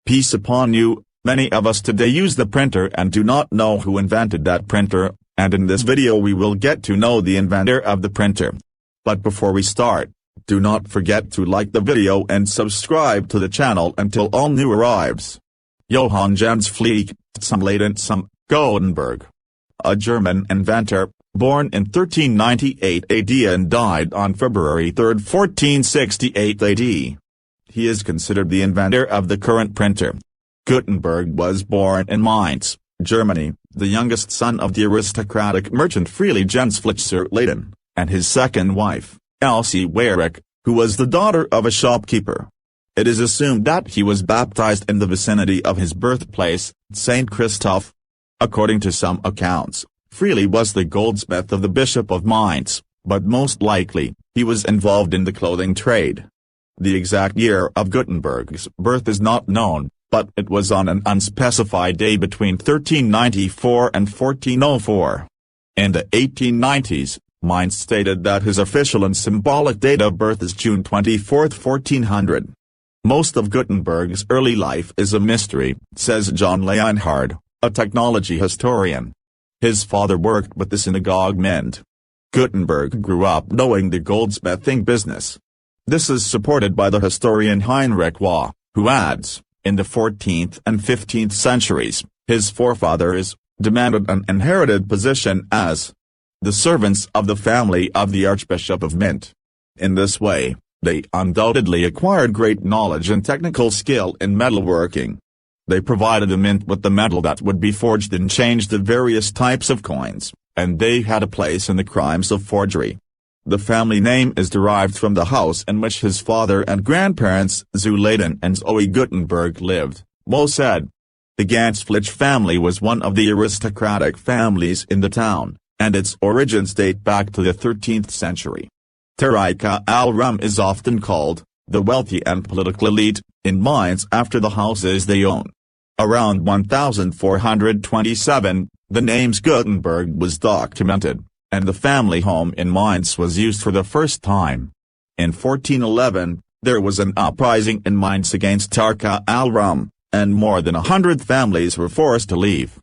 Peace upon you. Many of us today use the printer and do not know who invented that printer, and in this video we will get to know the inventor of the printer. But before we start, do not forget to like the video and subscribe to the channel until all new arrives. Johann Gutenberg. A German inventor, born in 1398 AD and died on February 3, 1468 AD. He is considered the inventor of the current printer. Gutenberg was born in Mainz, Germany, the youngest son of the aristocratic merchant Friedrich Leyden, and his second wife, Elsie Weyrich, who was the daughter of a shopkeeper. It is assumed that he was baptized in the vicinity of his birthplace, St. Christoph. According to some accounts, Friedrich was the goldsmith of the Bishop of Mainz, but most likely, he was involved in the clothing trade. The exact year of Gutenberg's birth is not known, but it was on an unspecified day between 1394 and 1404. In the 1890s, Mainz stated that his official and symbolic date of birth is June 24, 1400. Most of Gutenberg's early life is a mystery, says John Leonhard, a technology historian. His father worked with the synagogue mint. Gutenberg grew up knowing the goldsmithing business. This is supported by the historian Heinrich Waugh, who adds, in the 14th and 15th centuries, his forefathers demanded an inherited position as the servants of the family of the Archbishop of Mint. In this way, they undoubtedly acquired great knowledge and technical skill in metalworking. They provided the mint with the metal that would be forged and changed the various types of coins, and they had a place in the crimes of forgery. The family name is derived from the house in which his father and grandparents Zu Leyden and Zoe Gutenberg lived, Waugh said. The Gansflich family was one of the aristocratic families in the town, and its origins date back to the 13th century. Torah al-Rum is often called the wealthy and political elite in Mainz after the houses they own. Around 1427, the names Gutenberg was documented, and the family home in Mainz was used for the first time. In 1411, there was an uprising in Mainz against Torah al-Rum, and more than 100 families were forced to leave.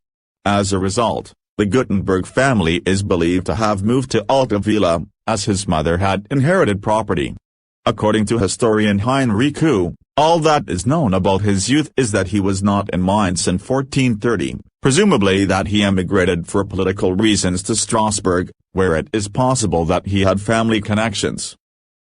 As a result, the Gutenberg family is believed to have moved to Altavilla, as his mother had inherited property. According to historian Heinrich Waugh, all that is known about his youth is that he was not in Mainz in 1430, presumably that he emigrated for political reasons to Strasbourg, where it is possible that he had family connections.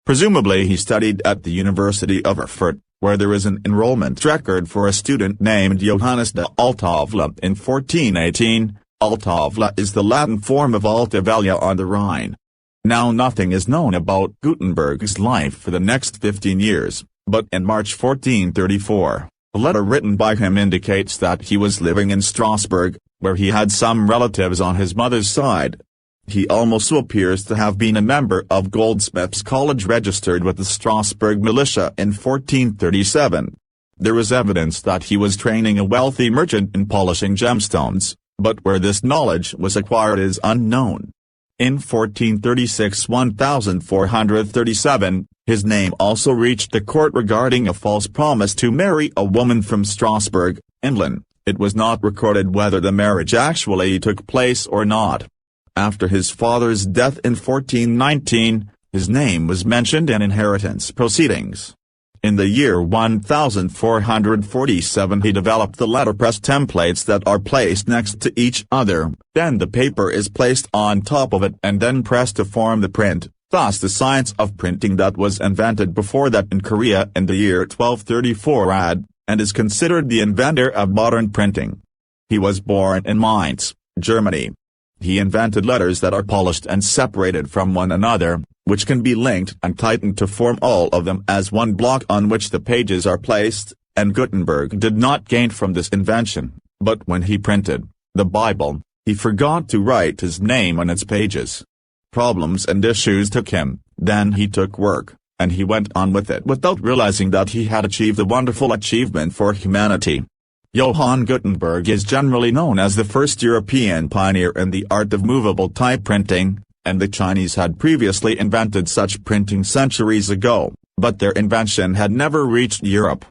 Presumably he studied at the University of Erfurt, where there is an enrollment record for a student named Johannes de Altavilla in 1418. Altavilla is the Latin form of Alta Velia on the Rhine. Now nothing is known about Gutenberg's life for the next 15 years, but in March 1434, a letter written by him indicates that he was living in Strasbourg, where he had some relatives on his mother's side. He also appears to have been a member of Goldsmiths' College registered with the Strasbourg militia in 1437. There is evidence that he was training a wealthy merchant in polishing gemstones, but where this knowledge was acquired is unknown. In 1436–1437, his name also reached the court regarding a false promise to marry a woman from Strasbourg, England. It was not recorded whether the marriage actually took place or not. After his father's death in 1419, his name was mentioned in inheritance proceedings. In the year 1447 he developed the letterpress templates that are placed next to each other, then the paper is placed on top of it and then pressed to form the print, thus the science of printing that was invented before that in Korea in the year 1234 AD, and is considered the inventor of modern printing. He was born in Mainz, Germany. He invented letters that are polished and separated from one another, which can be linked and tightened to form all of them as one block on which the pages are placed, and Gutenberg did not gain from this invention, but when he printed the Bible, he forgot to write his name on its pages. Problems and issues took him, then he took work, and he went on with it without realizing that he had achieved a wonderful achievement for humanity. Johann Gutenberg is generally known as the first European pioneer in the art of movable type printing, and the Chinese had previously invented such printing centuries ago, but their invention had never reached Europe.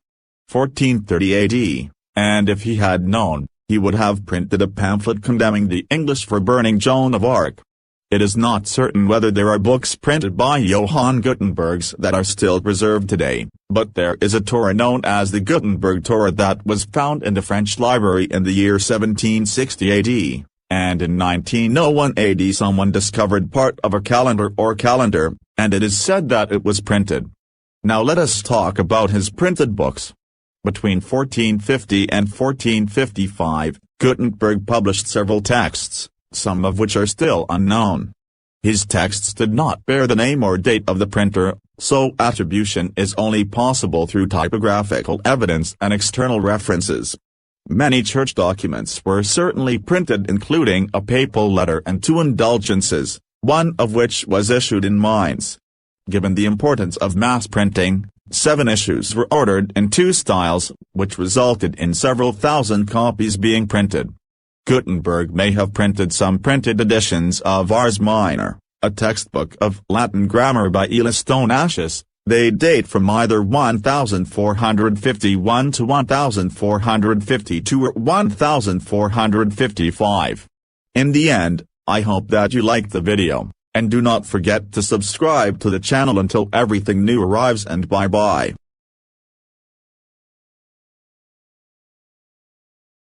1430 AD, and if he had known, he would have printed a pamphlet condemning the English for burning Joan of Arc. It is not certain whether there are books printed by Johann Gutenberg that are still preserved today, but there is a Torah known as the Gutenberg Torah that was found in the French library in the year 1760 AD, and in 1901 AD someone discovered part of a calendar, and it is said that it was printed. Now let us talk about his printed books. Between 1450 and 1455, Gutenberg published several texts, some of which are still unknown. His texts did not bear the name or date of the printer, so attribution is only possible through typographical evidence and external references. Many church documents were certainly printed, including a papal letter and 2 indulgences, one of which was issued in Mainz. Given the importance of mass printing, 7 issues were ordered in 2 styles, which resulted in several thousand copies being printed. Gutenberg may have printed some printed editions of Ars Minor, a textbook of Latin grammar by Elastonius. They date from either 1451 to 1452 or 1455. In the end, I hope that you liked the video, and do not forget to subscribe to the channel until everything new arrives, and bye bye.